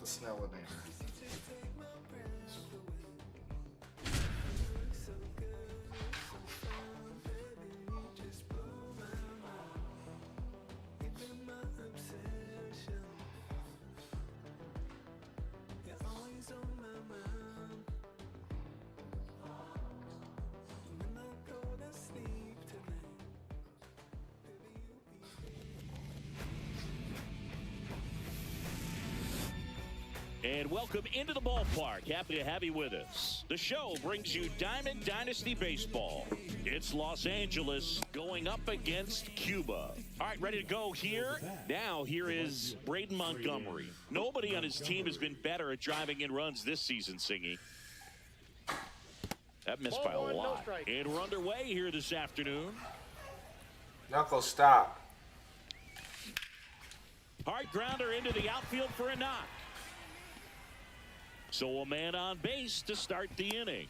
the Snell in there. And welcome into the ballpark. Happy to have you with us. The show brings you Diamond Dynasty Baseball. It's Los Angeles going up against Cuba. All right, ready to go here. Now, here is Braden Montgomery. Nobody on his team has been better at driving in runs this season, Singy. That missed by a lot. And we're underway here this afternoon. Knuckle, stop. Hard grounder into the outfield for a knock. So a man on base to start the inning.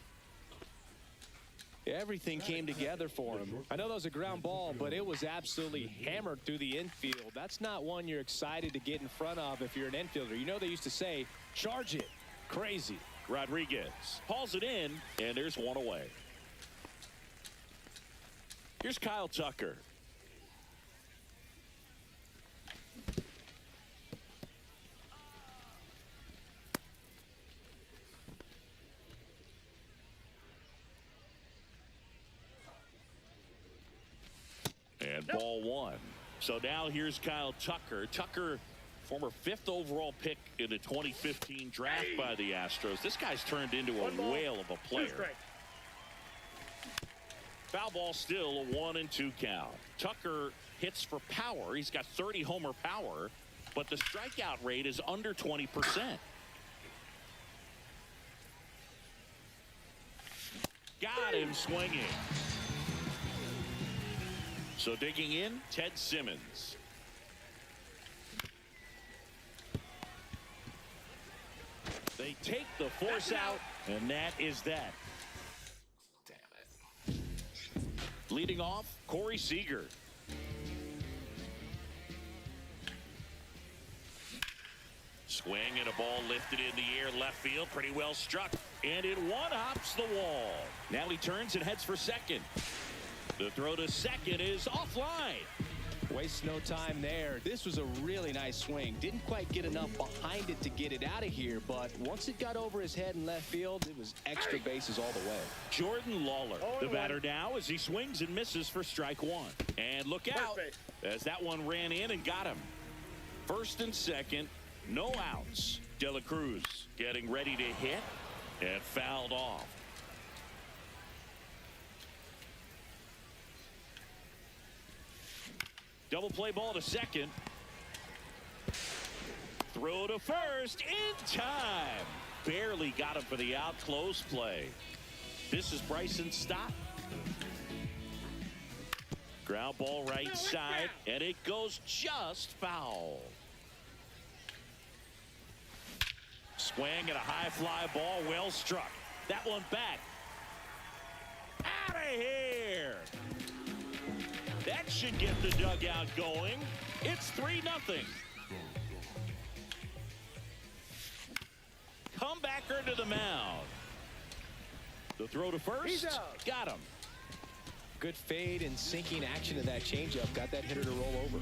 Everything came together for him. I know that was a ground ball, but it was absolutely hammered through the infield. That's not one you're excited to get in front of if you're an infielder. You know they used to say, charge it. Crazy. Rodriguez hauls it in, and there's one away. Here's Kyle Tucker. And ball one. So now here's Kyle Tucker. Tucker, former 5th overall pick in the 2015 draft by the Astros. This guy's turned into a whale of a player. Foul ball still, a 1-2 count. Tucker hits for power. He's got 30 homer power, but the strikeout rate is under 20%. Got him swinging. So digging in, Ted Simmons. They take the force out, and that is that. Damn it. Leading off, Corey Seager. Swing and a ball lifted in the air, left field, pretty well struck. And it one-hops the wall. Now he turns and heads for second. The throw to second is offline. Waste no time there. This was a really nice swing. Didn't quite get enough behind it to get it out of here, but once it got over his head in left field, it was extra bases all the way. Jordan Lawler, the batter now, as he swings and misses for strike one. And look out, as that one ran in and got him. First and second, no outs. De La Cruz getting ready to hit and fouled off. Double play ball to second. Throw to first in time. Barely got him for the out. Close play. This is Bryson Stott. Ground ball right side, and it goes just foul. Swing and a high fly ball, well struck. That one back. Out of here. That should get the dugout going. It's 3-0. Comebacker to the mound. The throw to first. Got him. Good fade and sinking action of that changeup. Got that hitter to roll over.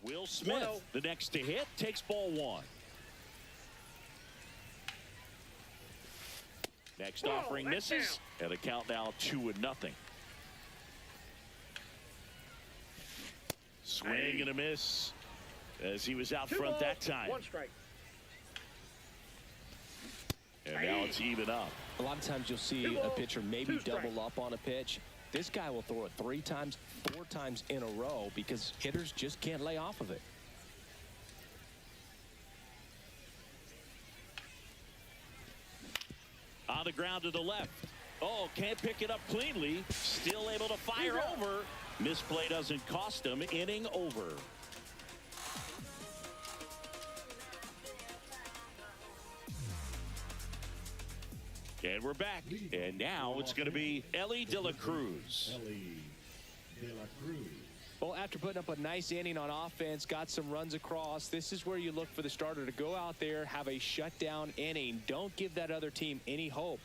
Will Smith, the next to hit, takes ball one. Next offering misses, and the count now 2-0. Swing and a miss as he was out front that time. One strike. And now it's even up. A lot of times you'll see a pitcher maybe double up on a pitch. This guy will throw it 3 times, 4 times in a row because hitters just can't lay off of it. On the ground to the left. Oh, can't pick it up cleanly. Still able to fire over. Misplay doesn't cost him. Inning over. And we're back. And now it's going to be Elly De La Cruz. Elly De La Cruz. Well, after putting up a nice inning on offense, got some runs across, this is where you look for the starter to go out there, have a shutdown inning. Don't give that other team any hope.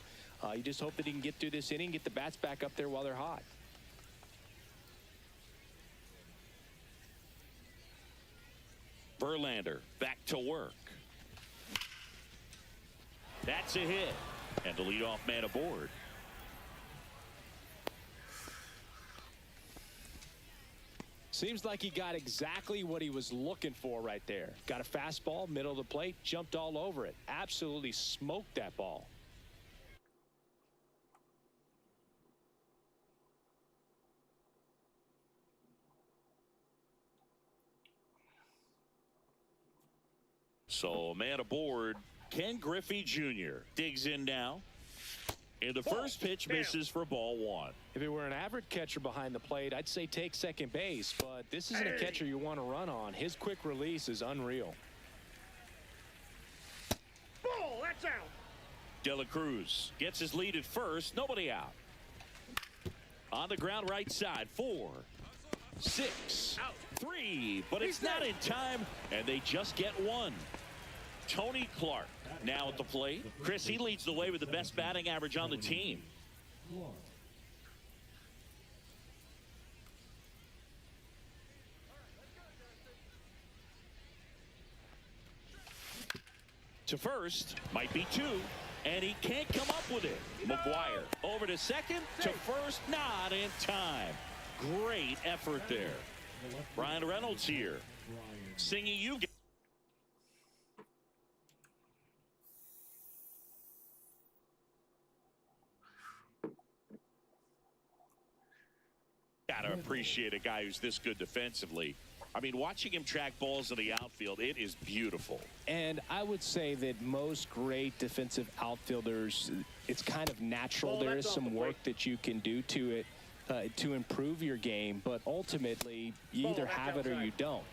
You just hope that he can get through this inning, get the bats back up there while they're hot. Verlander back to work. That's a hit. And the leadoff man aboard. Seems like he got exactly what he was looking for right there. Got a fastball, middle of the plate, jumped all over it. Absolutely smoked that ball. So a man aboard, Ken Griffey Jr. digs in now. And the first pitch misses for ball one. If it were an average catcher behind the plate, I'd say take second base, but this isn't a catcher you want to run on. His quick release is unreal. Ball, that's out. De La Cruz gets his lead at first, nobody out. On the ground right side, 4, 6, 3, but it's not in time, and they just get one. Tony Clark now at the plate. Chris, he leads the way with the best batting average on the team. To first, might be 2, and he can't come up with it. McGuire over to second, to first, not in time. Great effort there. Brian Reynolds here, singing you. Gotta appreciate a guy who's this good defensively. I mean, watching him track balls in the outfield, it is beautiful. And I would say that most great defensive outfielders, it's kind of natural. There is some work that you can do to it to improve your game, but ultimately you either have it or you don't.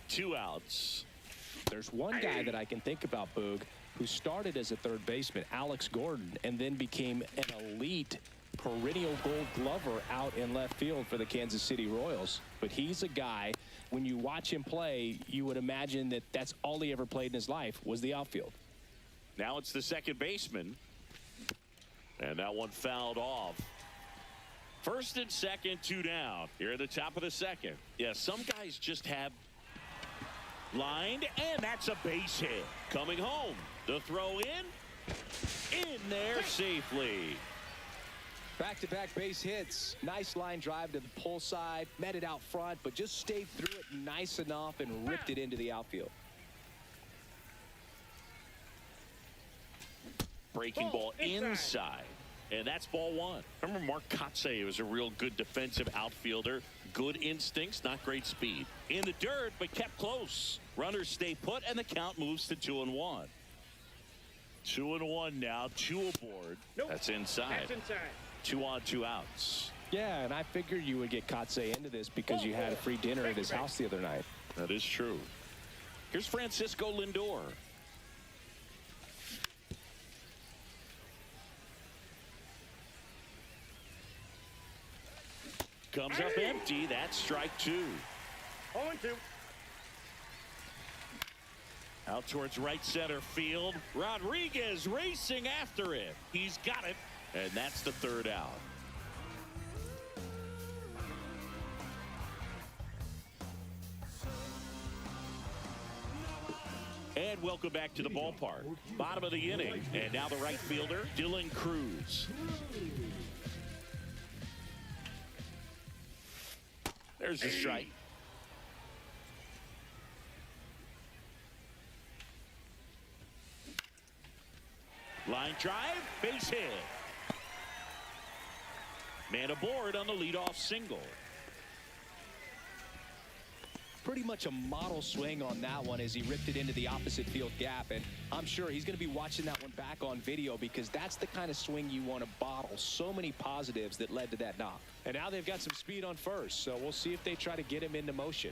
2 outs. There's one guy that I can think about, Boog, who started as a third baseman, Alex Gordon, and then became an elite perennial Gold Glover out in left field for the Kansas City Royals. But he's a guy, when you watch him play, you would imagine that that's all he ever played in his life was the outfield. Now it's the second baseman. And that one fouled off. First and second, 2 down. Here at the top of the second. Yeah, some guys just have lined, and that's a base hit. Coming home. The throw in there safely. Back-to-back base hits. Nice line drive to the pull side. Met it out front, but just stayed through it nice enough and ripped it into the outfield. Breaking ball inside. And that's ball 1. Remember Mark Kotsay was a real good defensive outfielder. Good instincts, not great speed. In the dirt, but kept close. Runners stay put, and the count moves to 2-1. 2-1 now, 2 aboard. Nope. That's inside. That's inside. 2 on, 2 outs. Yeah, and I figured you would get Kotsay into this because you had a free dinner at his house the other night. That is true. Here's Francisco Lindor. Comes up empty. That's strike 2. 0-2. Out towards right center field. Rodriguez racing after it. He's got it. And that's the 3rd out. And welcome back to the ballpark. Bottom of the inning. And now the right fielder, Dylan Cruz. There's the strike. Line drive, base hit. Man aboard on the leadoff single. Pretty much a model swing on that one as he ripped it into the opposite field gap, and I'm sure he's going to be watching that one back on video because that's the kind of swing you want to bottle. So many positives that led to that knock. And now they've got some speed on first, so we'll see if they try to get him into motion.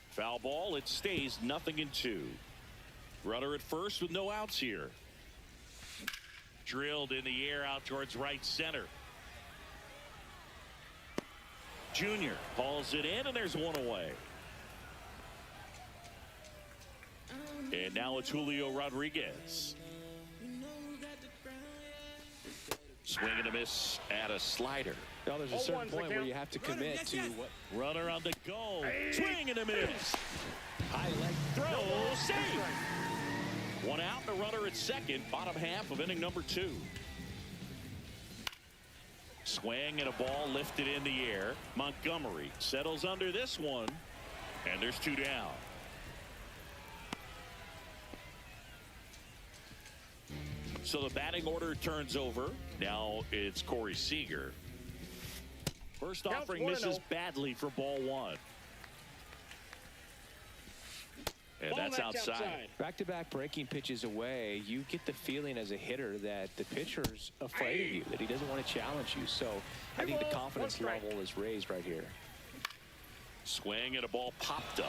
Foul ball, it stays 0-2. Runner at first with no outs here. Drilled in the air out towards right center. Jr. hauls it in, and there's one away. And now it's Julio Rodriguez. Swing and a miss at a slider. Now there's a certain point where you have to commit to what. Runner on the go. Swing and a miss. High leg throw. Save. One out, the runner at second. Bottom half of inning number 2. Swing and a ball lifted in the air. Montgomery settles under this one. And there's 2 down. So the batting order turns over. Now it's Corey Seager. First offering misses badly for ball 1. And that's outside. Back-to-back breaking pitches away, you get the feeling as a hitter that the pitcher's afraid of you, that he doesn't want to challenge you. So I think the confidence level is raised right here. Swing and a ball popped up.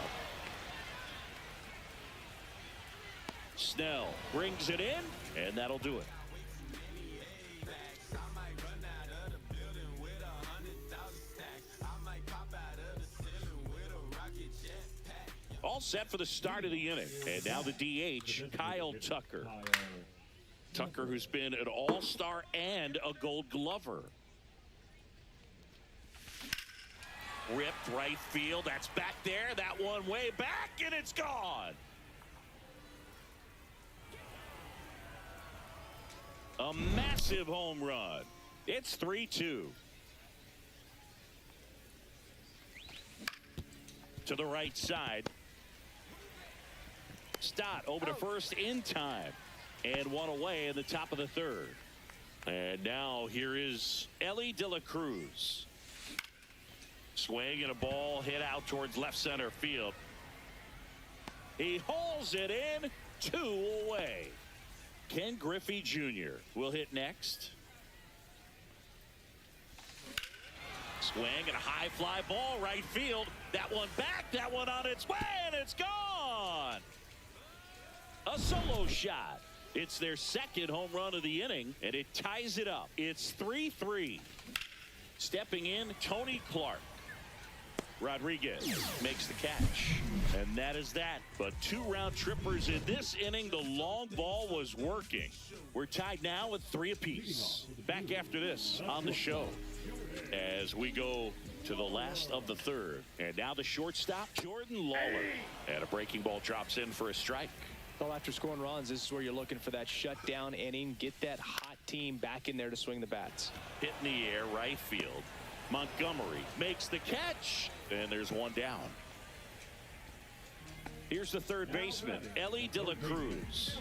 Snell brings it in, and that'll do it. All set for the start of the inning. And now the DH, Kyle Tucker. Tucker, who's been an all-star and a Gold Glover. Ripped right field. That's back there. That one way back, and it's gone. A massive home run. It's 3-2. To the right side. Stott over to first in time. And one away in the top of the 3rd. And now here is Elly De La Cruz. Swing and a ball hit out towards left center field. He hauls it in. 2 away. Ken Griffey Jr. will hit next. Swing and a high fly ball right field. That one back, that one on its way, and it's gone. A solo shot. It's their second home run of the inning, and it ties it up. It's 3-3. Stepping in, Tony Clark. Rodriguez makes the catch. And that is that. But 2 round trippers in this inning. The long ball was working. We're tied now at 3 apiece. Back after this on the show as we go to the last of the 3rd. And now the shortstop, Jordan Lawler. And a breaking ball drops in for a strike. Well, after scoring runs, this is where you're looking for that shutdown inning. Get that hot team back in there to swing the bats. Hit in the air, right field. Montgomery makes the catch, and there's 1 down. Here's the 3rd baseman, Elly De La Cruz.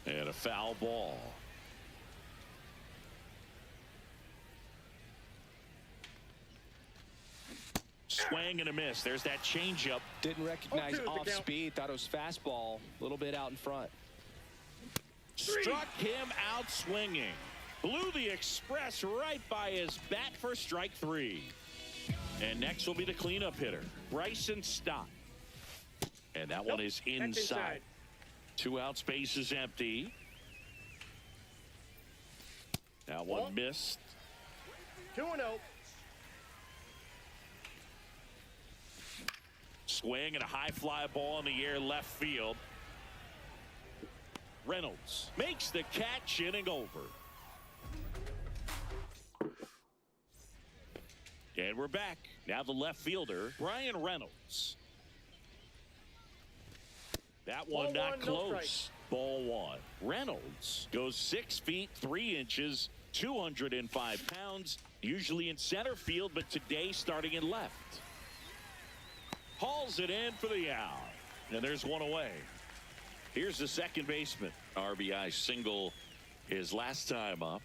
And a foul ball. Swing and a miss. There's that changeup. Didn't recognize off speed. Thought it was fastball. A little bit out in front. Struck him out swinging. Blew the express right by his bat for strike 3. And next will be the cleanup hitter, Bryson Stott. And that one is inside. 2 out, space is empty. That one missed. 2-0. Swing and a high fly ball in the air left field. Reynolds makes the catch, inning over. And we're back. Now the left fielder, Brian Reynolds. That one not close. Ball 1. Reynolds goes 6 feet 3 inches, 205 pounds, usually in center field, but today starting in left. Hauls it in for the out. And there's 1 away. Here's the second baseman. RBI single his last time up.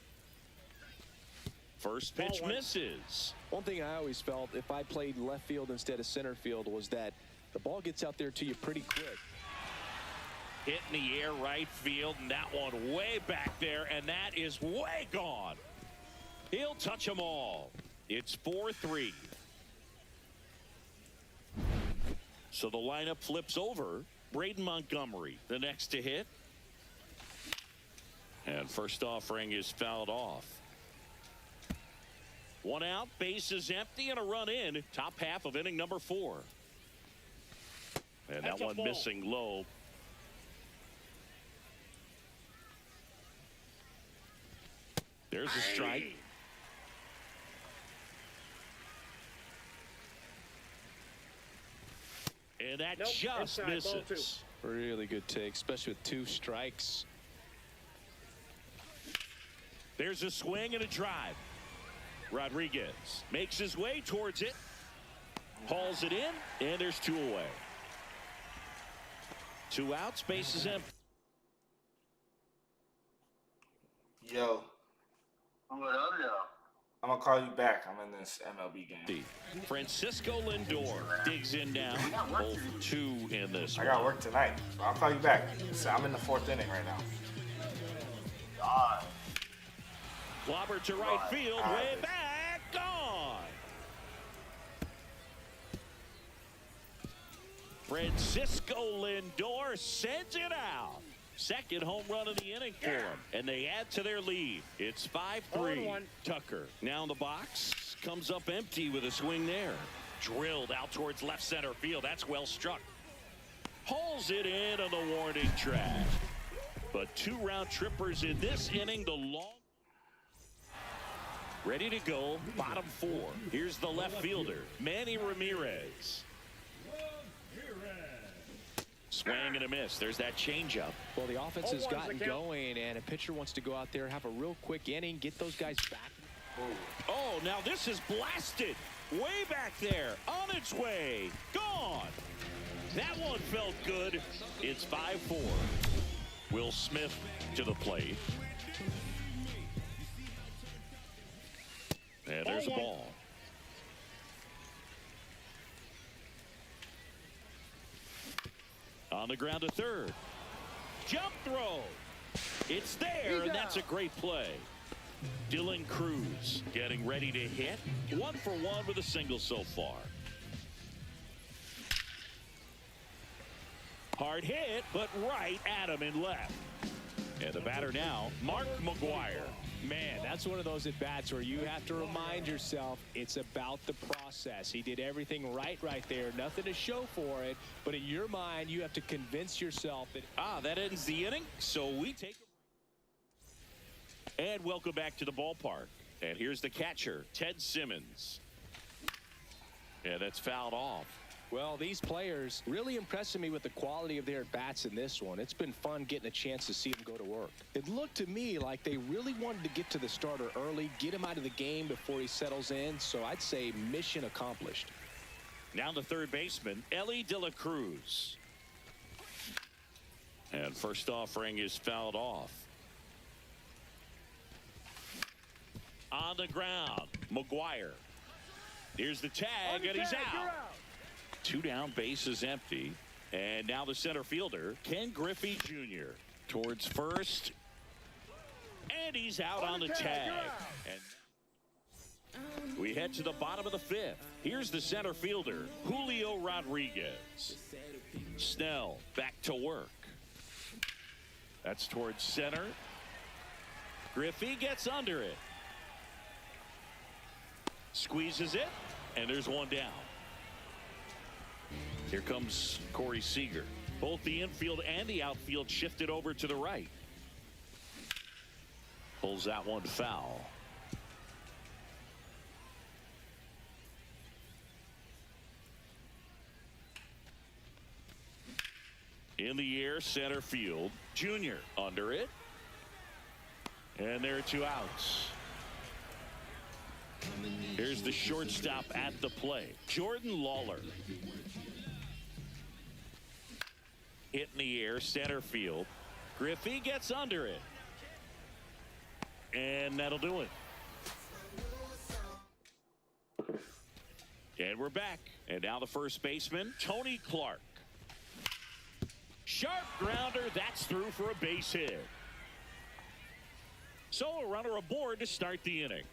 First pitch misses. One thing I always felt if I played left field instead of center field was that the ball gets out there to you pretty quick. Hit in the air right field, and that one way back there, and that is way gone. He'll touch them all. It's 4-3. So the lineup flips over. Braden Montgomery, the next to hit. And first offering is fouled off. One out, base is empty, and a run in. Top half of inning number 4. And that one missing low. There's a strike. And that just misses. Really good take, especially with 2 strikes. There's a swing and a drive. Rodriguez makes his way towards it. Hauls it in, and there's 2 away. 2 outs, base is empty. Yo. I'm gonna call you back. I'm in this MLB game. Francisco Lindor digs in now. 0 for 2 in this I one. got work tonight, so I'll call you back. So I'm in the 4th inning right now. Clobber to right field, way back, gone. Francisco Lindor sends it out. Second home run of the inning for him, and they add to their lead. It's 5-3. Tucker now in the box, comes up empty with a swing there. Drilled out towards left center field. That's well struck. Pulls it in on the warning track. But 2 round trippers in this inning. The long. Ready to go, bottom 4. Here's the left fielder, Manny Ramirez. Swing and a miss. There's that changeup. Well, the offense has gotten going, and a pitcher wants to go out there, have a real quick inning, get those guys back. Oh, now this is blasted. Way back there, on its way, gone. That one felt good. It's 5-4. Will Smith to the plate. And there's a ball. On the ground to third. Jump throw. It's there, and that's a great play. Dylan Cruz getting ready to hit. 1 for 1 with a single so far. Hard hit, but right at him in left. And the batter now, Mark McGuire. Man, that's one of those at-bats where you have to remind yourself it's about the process. He did everything right there. Nothing to show for it. But in your mind, you have to convince yourself that... That ends the inning. So we take... And welcome back to the ballpark. And here's the catcher, Ted Simmons. And that's fouled off. Well, these players really impressing me with the quality of their at-bats in this one. It's been fun getting a chance to see them go to work. It looked to me like they really wanted to get to the starter early, get him out of the game before he settles in. So I'd say mission accomplished. Now the third baseman, Ellie De La Cruz. And first offering is fouled off. On the ground, McGuire. Here's the tag, and he's out. 2 down, base is empty. And now the center fielder, Ken Griffey Jr. towards first. And he's out on the tag. And we head to the bottom of the 5th. Here's the center fielder, Julio Rodriguez. Snell back to work. That's towards center. Griffey gets under it. Squeezes it, and there's one down. Here comes Corey Seager. Both the infield and the outfield shifted over to the right. Pulls that one foul. In the air, center field. Junior under it. And there are 2 outs. Here's the shortstop at the plate, Jordan Lawler. Hit in the air, center field. Griffey gets under it. And that'll do it. And we're back. And now the first baseman, Tony Clark. Sharp grounder, that's through for a base hit. So a runner aboard to start the inning.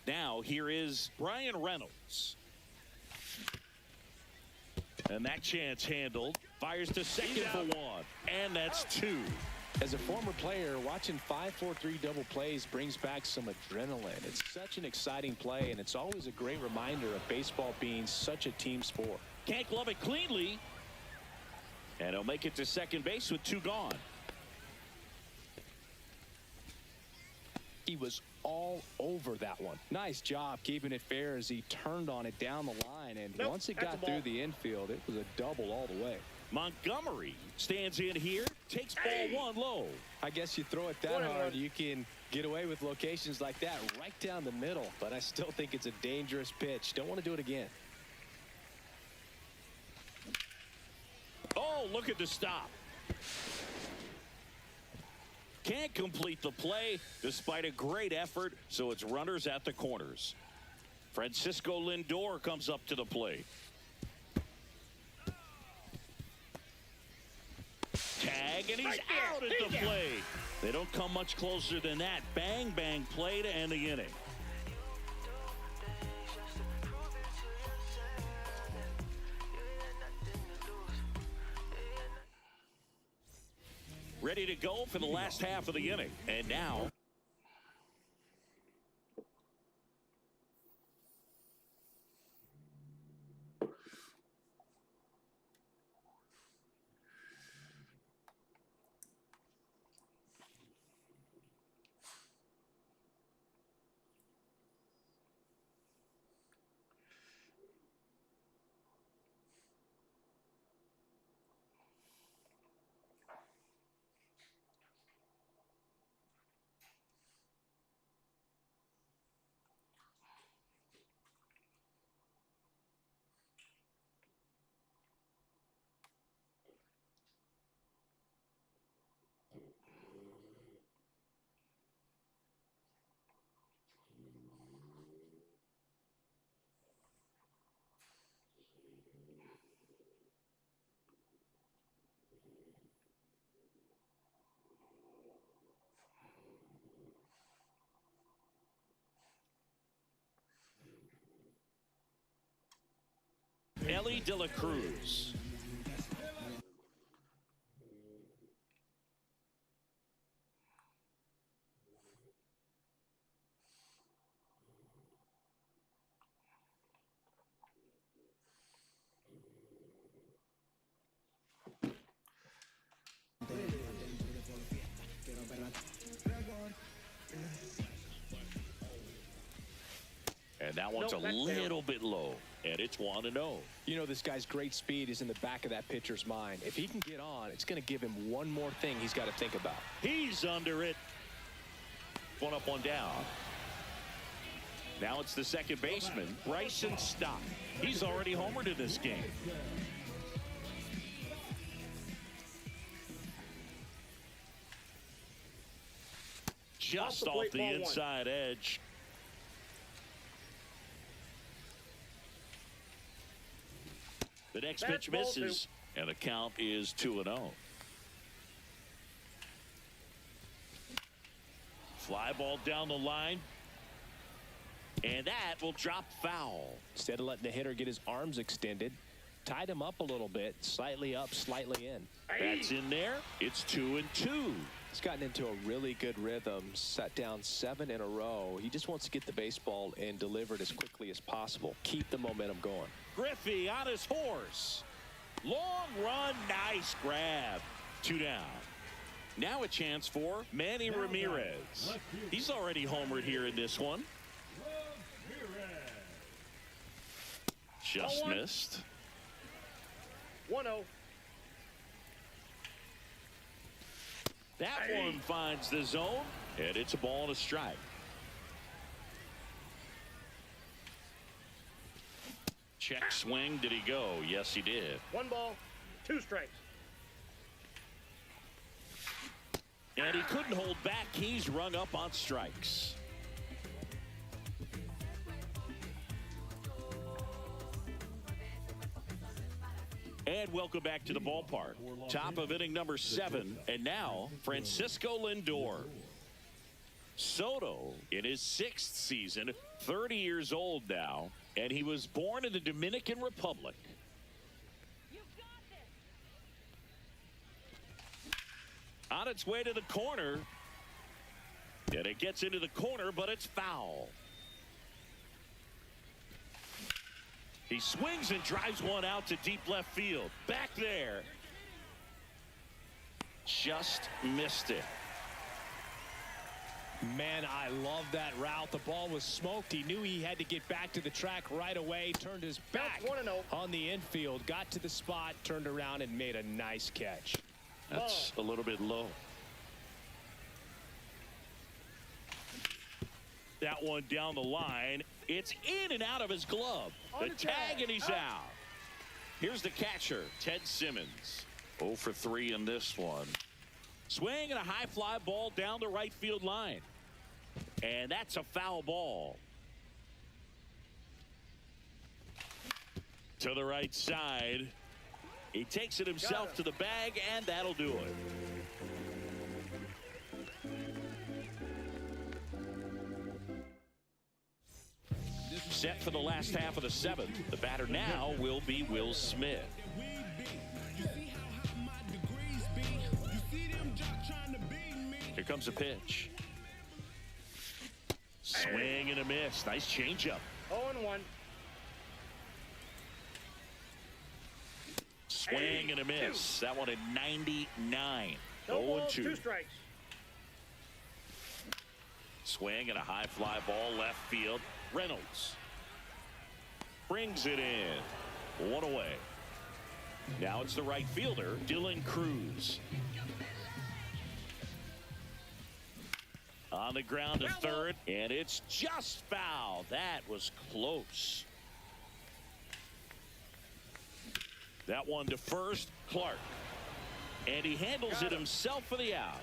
Now here is Brian Reynolds. And that chance handled. Fires to second for one. And that's two. As a former player, watching 5-4-3 double plays brings back some adrenaline. It's such an exciting play, and it's always a great reminder of baseball being such a team sport. Can't glove it cleanly. And he'll make it to second base with two gone. He was all over that one. Nice job keeping it fair as he turned on it down the line. And once it got through the infield, it was a double all the way. Montgomery stands in here, takes ball one low. I guess you throw it that hard, you can get away with locations like that right down the middle. But I still think it's a dangerous pitch. Don't want to do it again. Oh, look at the stop. Can't complete the play despite a great effort, so it's runners at the corners. Francisco Lindor comes up to the plate. Tag, and he's out at the plate. They don't come much closer than that. Bang, bang play to end the inning. Ready to go for the last half of the inning. And now Ellie De La Cruz. And that one's a little bit low. And it's 1-0. You know, this guy's great speed is in the back of that pitcher's mind. If he can get on, it's going to give him one more thing he's got to think about. He's under it. One up, one down. Now it's the second baseman, Bryson Stott. He's already homered in this game. Just off the inside edge. The next pitch misses, and the count is 2-0. Fly ball down the line, and that will drop foul. Instead of letting the hitter get his arms extended, tied him up a little bit, slightly up, slightly in. That's in there. It's 2-2. He's gotten into a really good rhythm, set down 7 in a row. He just wants to get the baseball and deliver it as quickly as possible. Keep the momentum going. Griffey on his horse. Long run, nice grab. 2 down. Now a chance for Manny Ramirez. He's already homered here in this one. Just missed. 1-0. That one finds the zone, and it's a ball and a strike. Check swing. Did he go? Yes, he did. 1 ball, 2 strikes. And he couldn't hold back. He's rung up on strikes. And welcome back to the ballpark. Top of inning number 7. And now, Francisco Lindor. Soto in his 6th season, 30 years old now, and he was born in the Dominican Republic. On its way to the corner. And it gets into the corner, but it's foul. He swings and drives one out to deep left field. Back there. Just missed it. Man, I love that route. The ball was smoked. He knew he had to get back to the track right away. Turned his back 1-0 on the infield. Got to the spot, turned around, and made a nice catch. That's a little bit low. That one down the line. It's in and out of his glove. The tag, and he's out. Here's the catcher, Ted Simmons. 0 for 3 in this one. Swing and a high fly ball down the right field line. And that's a foul ball. To the right side. He takes it himself to the bag, and that'll do it. Set for the last half of the 7th. The batter now will be Will Smith. Here comes a pitch. Swing and a miss. Nice changeup. 0-1. Swing and a miss. That one at 99. No 0-2. balls, 2 strikes. Swing and a high fly ball left field. Reynolds brings it in. 1 away. Now it's the right fielder, Dylan Cruz. On the ground to third, and it's just foul. That was close. That one to first, Clark. And he handles it himself for the out.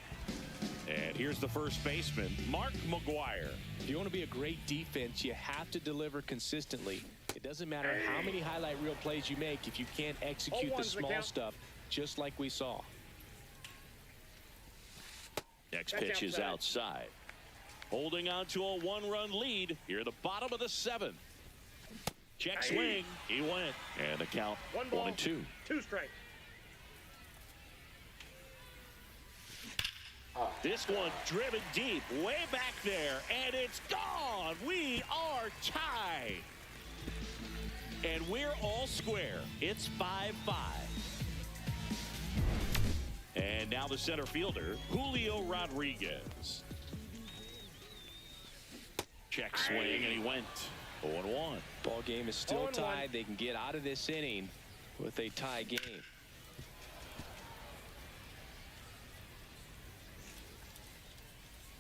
And here's the first baseman, Mark McGuire. If you want to be a great defense, you have to deliver consistently. It doesn't matter how many highlight reel plays you make if you can't execute the small stuff, just like we saw. Next pitch is outside. Holding on to a 1-run lead here at the bottom of the 7th. Check swing. He went. And the count 1-2. 2 strikes. This one driven deep, way back there, and it's gone. We are tied. And we're all square. It's 5-5. And now the center fielder, Julio Rodriguez. Check swing, and he went. 0-1. Ball game is still 0-1. tied. They can get out of this inning with a tie game.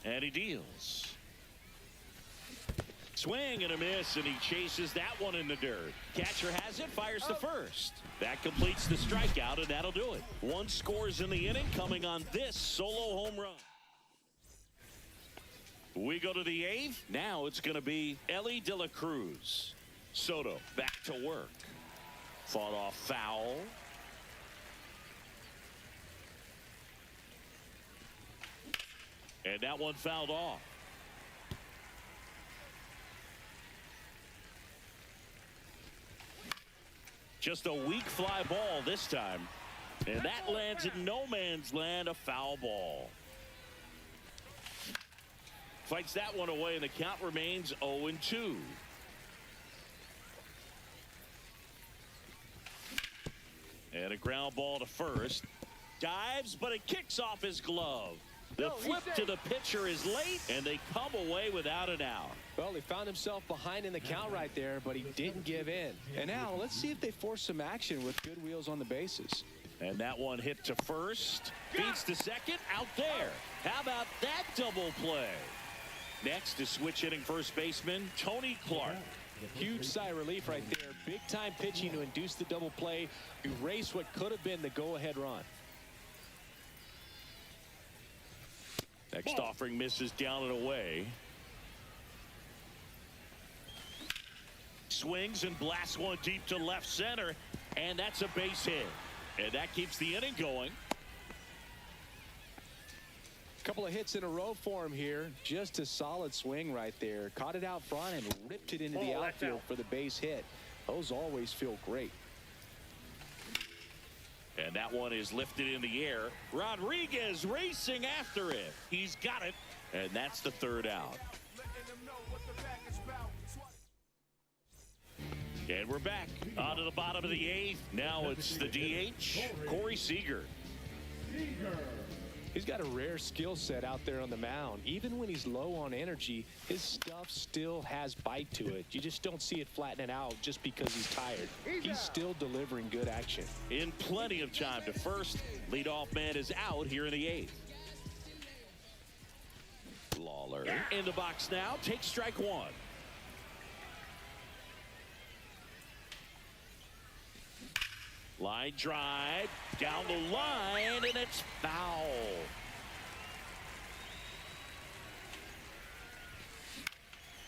And he deals. Swing and a miss, and he chases that one in the dirt. Catcher has it, fires to first. That completes the strikeout, and that'll do it. 1 scores in the inning, coming on this solo home run. We go to the 8th. Now it's going to be Ellie De La Cruz. Soto back to work. Fought off foul. And that one fouled off. Just a weak fly ball this time. And that lands in no man's land, a foul ball. Fights that one away, and the count remains 0-2. And a ground ball to first. Dives, but it kicks off his glove. The flip to the pitcher is late, and they come away without an out. Well, he found himself behind in the count right there, but he didn't give in. And now let's see if they force some action with good wheels on the bases. And that one hit to first. Feeds to second. Out there. How about that double play? Next is switch hitting first baseman Tony Clark. Huge sigh of relief right there. Big time pitching to induce the double play, erase what could have been the go-ahead run. Next offering misses down and away. Swings and blasts one deep to left center, and that's a base hit. And that keeps the inning going. Couple of hits in a row for him here. Just a solid swing right there. Caught it out front and ripped it into the outfield for the base hit. Those always feel great. And that one is lifted in the air. Rodriguez racing after it. He's got it. And that's the third out. And we're back onto the bottom of the eighth. Now it's the DH, Corey Seager. He's got a rare skill set out there on the mound. Even when he's low on energy, his stuff still has bite to it. You just don't see it flattening out just because he's tired. He's still delivering good action. In plenty of time to first. Leadoff man is out here in the eighth. Lawler in the box now. Takes strike one. Line drive down the line, and it's foul.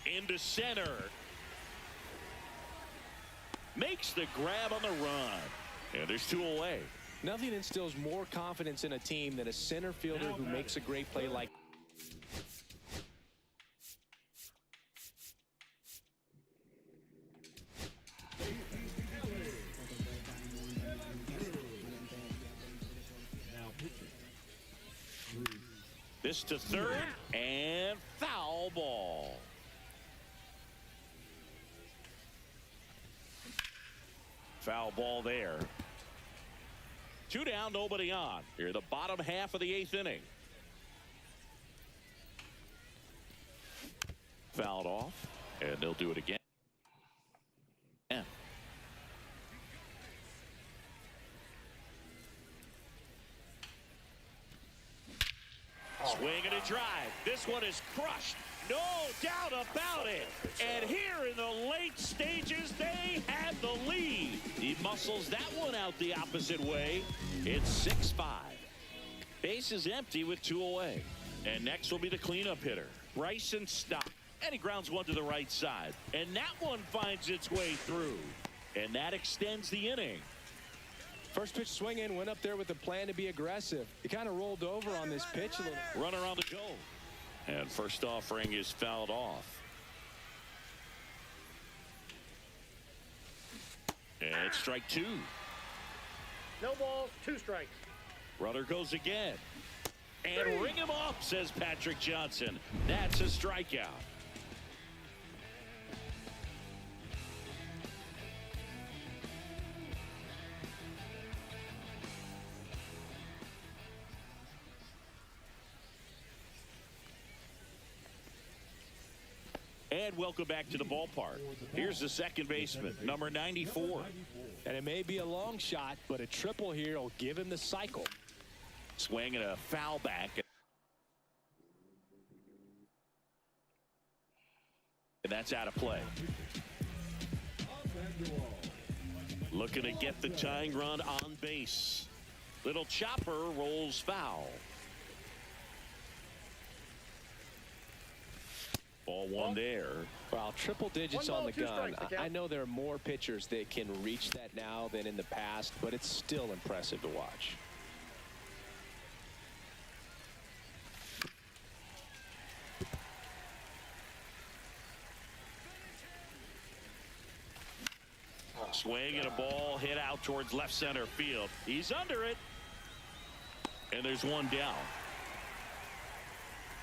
Into center. Makes the grab on the run. And there's two away. Nothing instills more confidence in a team than a center fielder who makes a great play like. This to third, and foul ball. Foul ball there. Two down, nobody on. Here, the bottom half of the eighth inning. Fouled off, and they'll do it again. Yeah. Swing and a drive. This one is crushed. No doubt about it. And here in the late stages, they have the lead. He muscles that one out the opposite way. It's 6-5. Base is empty with two away. And next will be the cleanup hitter, Bryson Stott. And he grounds one to the right side. And that one finds its way through. And that extends the inning. First pitch swing in, went up there with a plan to be aggressive. He kind of rolled over on this pitch a little. Runner on the go. And first offering is fouled off. And it's strike two. No balls, two strikes. Runner goes again. And ring him up, says Patrick Johnson. That's a strikeout. And welcome back to the ballpark. Here's the second baseman, number 94. And it may be a long shot, but a triple here will give him the cycle. Swing and a foul back. And that's out of play. Looking to get the tying run on base. Little chopper rolls foul. Ball one there. Well, triple digits on the gun. I know there are more pitchers that can reach that now than in the past, but it's still impressive to watch. Swing and a ball hit out towards left center field. He's under it. And there's one down.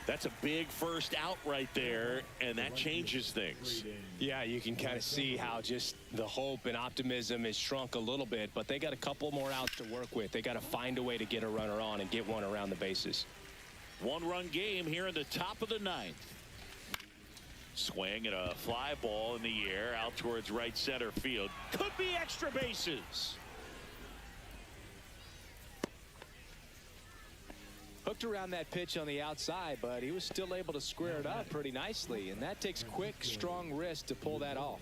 That's a big first out right there, and that changes things. Yeah, you can kind of see how just the hope and optimism is shrunk a little bit, but they got a couple more outs to work with. They got to find a way to get a runner on and get one around the bases. One-run game here in the top of the ninth. Swing and a fly ball in the air out towards right center field. Could be extra bases. Hooked around that pitch on the outside, but he was still able to square it up pretty nicely, and that takes quick, strong wrist to pull that off.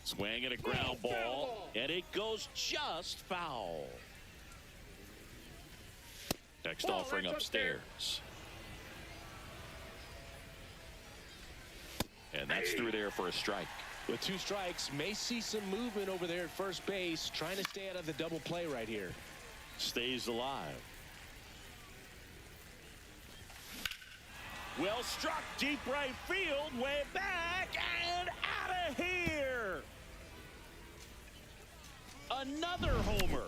Swing and a ground ball, and it goes just foul. Next offering upstairs. And that's through there for a strike. With two strikes, may see some movement over there at first base, trying to stay out of the double play right here. Stays alive. Well struck, deep right field, way back, and out of here. Another homer.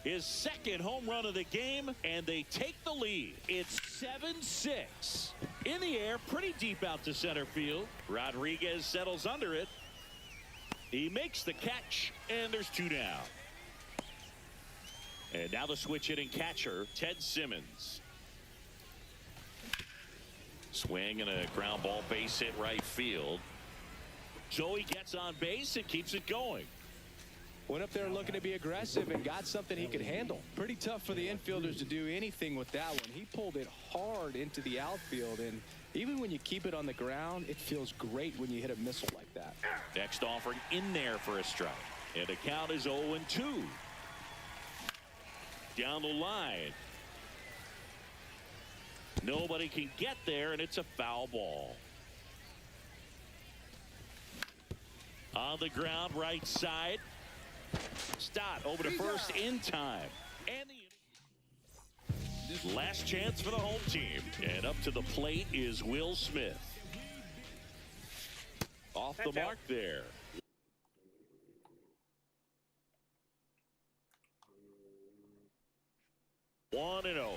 His second home run of the game, and they take the lead. It's 7-6. In the air, pretty deep out to center field. Rodriguez settles under it. He makes the catch, and there's 2 down. And now the switch hitting catcher, Ted Simmons. Swing and a ground ball, base hit right field. So he gets on base and keeps it going. Went up there looking to be aggressive and got something he could handle. Pretty tough for the infielders to do anything with that one. He pulled it hard into the outfield, and even when you keep it on the ground, it feels great when you hit a missile like that. Next offering in there for a strike. And the count is 0-2. Down the line. Nobody can get there, and it's a foul ball. On the ground, right side. Stott over to first in time. And the last chance for the home team. And up to the plate is Will Smith. Off the mark there. One and 0.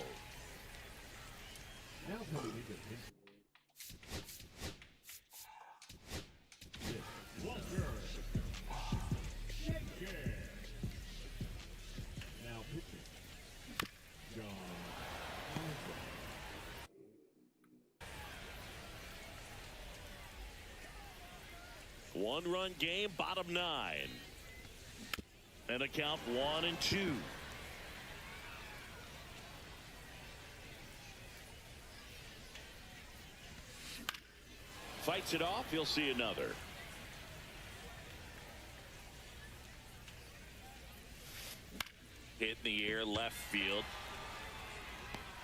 One-run game, bottom 9. And a count 1-2. Fights it off. He'll see another. Hit in the air, left field.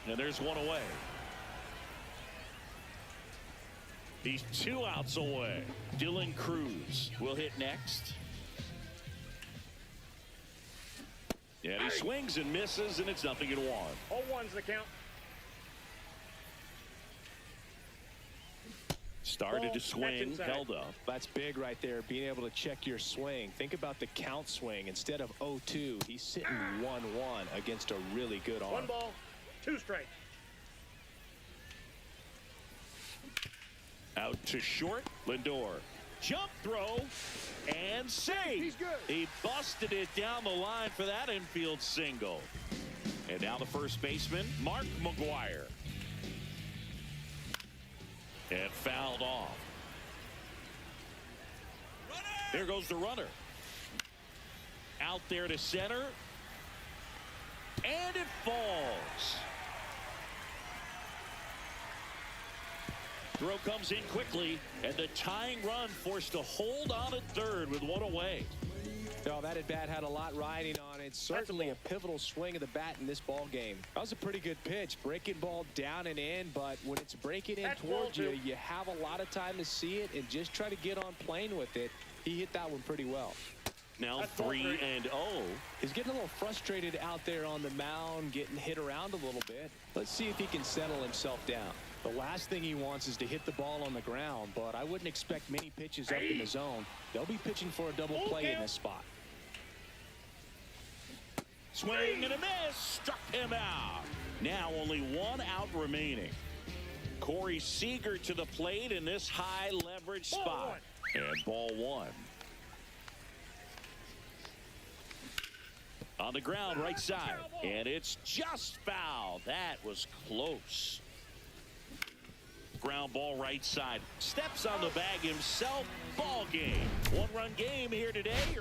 And there's one away. He's 2 outs away. Dylan Cruz will hit next. And he swings and misses, and it's 0-1. 0-1's the count. Started to swing, held up. That's big right there, being able to check your swing. Think about the count swing. Instead of 0-2, he's sitting 1-1 against a really good arm. 1 ball, 2 strikes. Out to short, Lindor. Jump throw and save. He's good. He busted it down the line for that infield single. And now the first baseman, Mark McGwire. And fouled off. There goes the runner. Out there to center. And it falls. Throw comes in quickly, and the tying run forced to hold on at third with 1 away. Oh, that at-bat had a lot riding on it. Certainly a pivotal swing of the bat in this ball game. That was a pretty good pitch. Breaking ball down and in, but when it's breaking in towards you, you have a lot of time to see it and just try to get on plane with it. He hit that one pretty well. Now 3-0. He's getting a little frustrated out there on the mound, getting hit around a little bit. Let's see if he can settle himself down. The last thing he wants is to hit the ball on the ground, but I wouldn't expect many pitches up in the zone. They'll be pitching for a double play in this spot. Swing and a miss. Struck him out. Now only 1 out remaining. Corey Seager to the plate in this high leverage spot. And ball 1. On the ground, right side. And it's just foul. that was close. Ground ball right side. Steps on the bag himself. Ball game. One-run game here today.